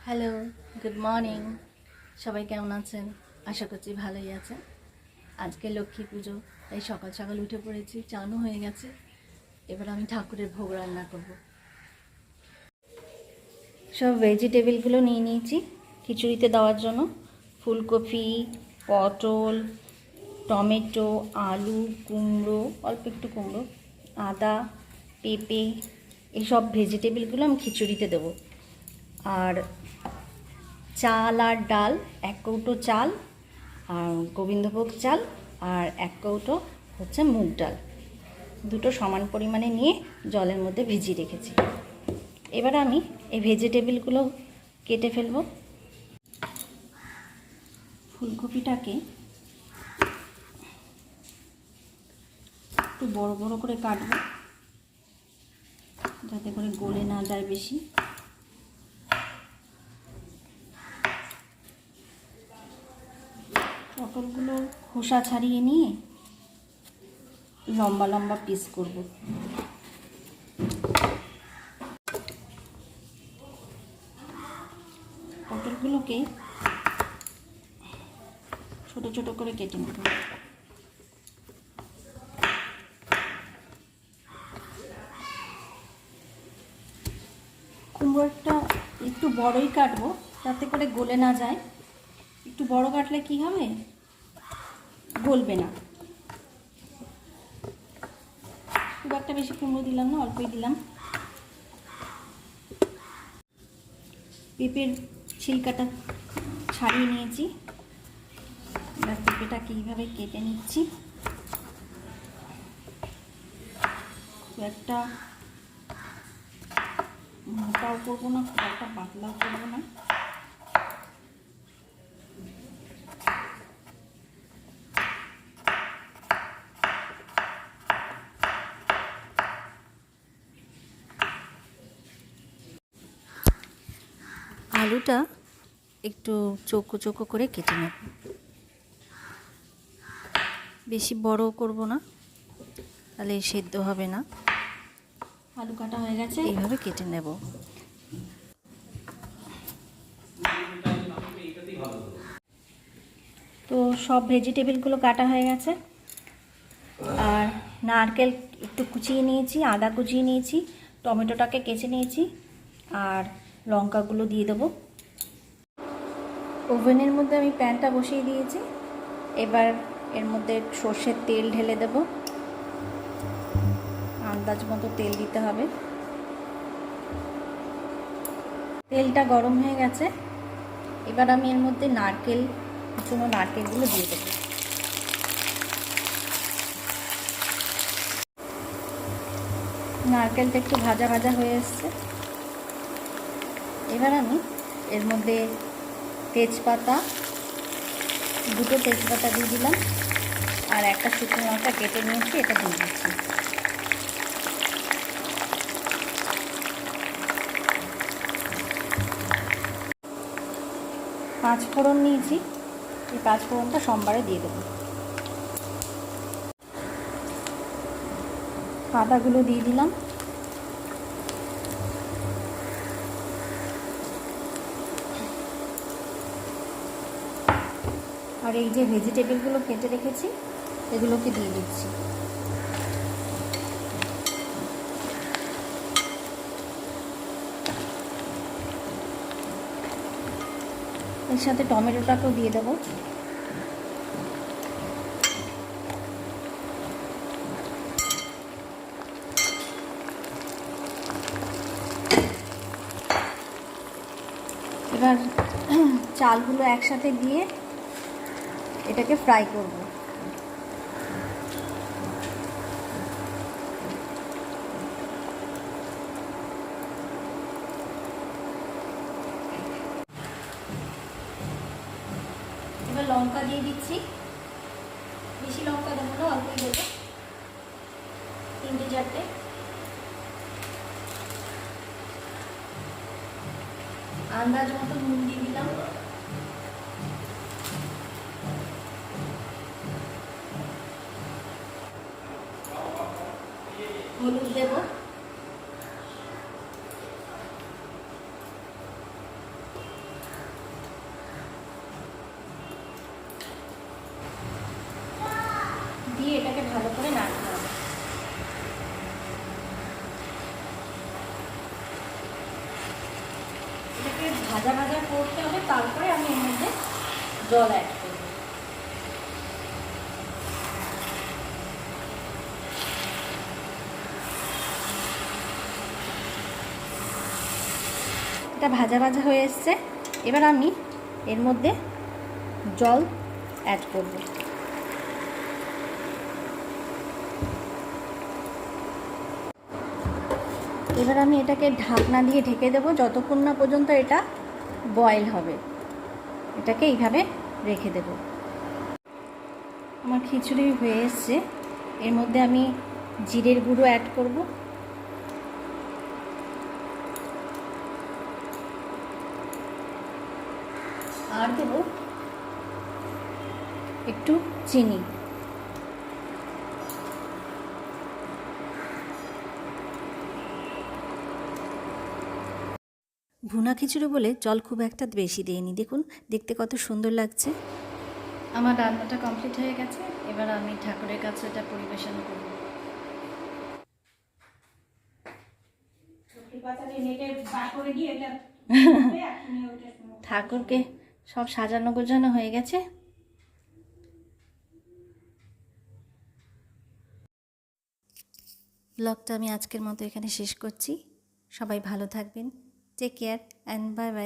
Hello, good morning. সবাই কেমন আছেন? আশা করছি ভালোই আছেন। আজকে লক্ষ্মী পুজো, তাই সকাল সকাল উঠে পড়েছি, চানও হয়ে গেছে। এবার আমি ঠাকুরের ভোগ রান্না করব। সব ভেজিটেবলগুলো নিয়ে নিয়েছি খিচুড়িতে দেওয়ার জন্য। ফুলকপি, পটল, টমেটো, আলু, কুমড়ো, অল্প একটু কুমড়ো, আদা, পেঁপে, এইসব ভেজিটেবলগুলো আমি খিচুড়িতে দেবো। আর চাল আর ডাল, 1 কৌটো চাল, আর গোবিন্দভোগ চাল, আর 1 কৌটো হচ্ছে মুগ ডাল, দুটো সমান পরিমাণে নিয়ে জলের মধ্যে ভিজিয়ে রেখেছি। এবার আমি এই ভেজিটেবলগুলো কেটে ফেলব। ফুলকপিটাকে একটু বড় বড় করে কাটবো, যাতে করে গলে না যায় বেশি। পটলগুলো খোসা ছাড়িয়ে নিয়ে লম্বা লম্বা পিস করব। পটলগুলোকে ছোট ছোট করে কেটে নেব। কুমড়োটা একটু বড়ই কাটবো, যাতে করে গলে না যায়। একটু বড় কাটলে কি হবে, গলবে না। খুব একটা বেশি কুমড়ো দিলাম না, অল্পই দিলাম। পেঁপের ছিলকাটা ছাড়িয়ে নিয়েছি। এবার পেঁপেটাকে এইভাবে কেটে নিচ্ছি। খুব একটা মোটাও করবো না, খুব একটা পাতলাও করবো না। আলুটা একটু চৌকো চৌকো করে কেটে নেব। বেশি বড় করব না, তাহলে সেদ্ধ হবে না। আলু কাটা হয়ে গেছে, এইভাবে কেটে নেব। তো সব ভেজিটেবলগুলো কাটা হয়ে গেছে। আর নারকেল একটু কুচিয়ে নিয়েছি, আদা কুচিয়ে নিয়েছি, টমেটোটাকে কেচে নিয়েছি, আর লঙ্কাগুলো দিয়ে দেবো। ওভেনের মধ্যে আমি প্যানটা বসিয়ে দিয়েছি। এবার এর মধ্যে সর্ষের তেল ঢেলে দেব। আন্দাজ মতো তেল দিতে হবে। তেলটা গরম হয়ে গেছে। এবার আমি এর মধ্যে কুচনো নারকেলগুলো দিয়ে দেবো। নারকেলটা একটু ভাজা ভাজা হয়ে এসছে। এবার আমি এর মধ্যে দুটো তেজপাতা দিয়ে দিলাম, আর একটা শুকনো লঙ্কা কেটে নিয়েছি, এটা দিয়ে দিচ্ছি। পাঁচফোড়ন নিয়েছি, এই পাঁচফোড়নটা সোমবারে দিয়ে দেবো। আদাগুলো দিয়ে দিলাম। আর এই যে ভেজিটেবলগুলো কেটে রেখেছি, এগুলোকে দিয়ে দিচ্ছি। এর সাথে টমেটোটাকেও দিয়ে দেবো। এবার চালগুলো একসাথে দিয়ে এটাকে ফ্রাই করব। এবার লঙ্কা দিয়ে দিচ্ছি। বেশি লঙ্কা দেবো না, অল্পই দেবো, 3-4টে। আন্দাজ মতো নুন দিয়ে দিলাম। হলুদ দেবো। ভালো করে নাড়তে হবে। এটাকে ভাজা ভাজা করতে হবে, তারপরে আমি এর মধ্যে জল অ্যাড করব। এটা ভাজা ভাজা হয়ে এসছে। এবার আমি এর মধ্যে জল অ্যাড করব। এবার আমি এটাকে ঢাকনা দিয়ে ঢেকে দেবো যতক্ষণ না পর্যন্ত এটা বয়েল হবে। এটাকে এইভাবে রেখে দেব। আমার খিচুড়ি হয়ে এসছে। এর মধ্যে আমি জিরের গুঁড়ো অ্যাড করব, আর দেব একটু চিনি। ভুনা খিচুড়ি বলে জল খুব একটা বেশি দিইনি, দেখুন দেখতে কত সুন্দর লাগছে। আমার রান্নাটা কমপ্লিট হয়ে গেছে। এবার আমি ঠাকুরের কাছে এটা পরিবেশন করব। ঠাকুরকে সব সাজানো গোছানো হয়ে গেছে। ব্লগটা আমি আজকের মতো এখানে শেষ করছি। সবাই ভালো থাকবেন। Take care and bye by.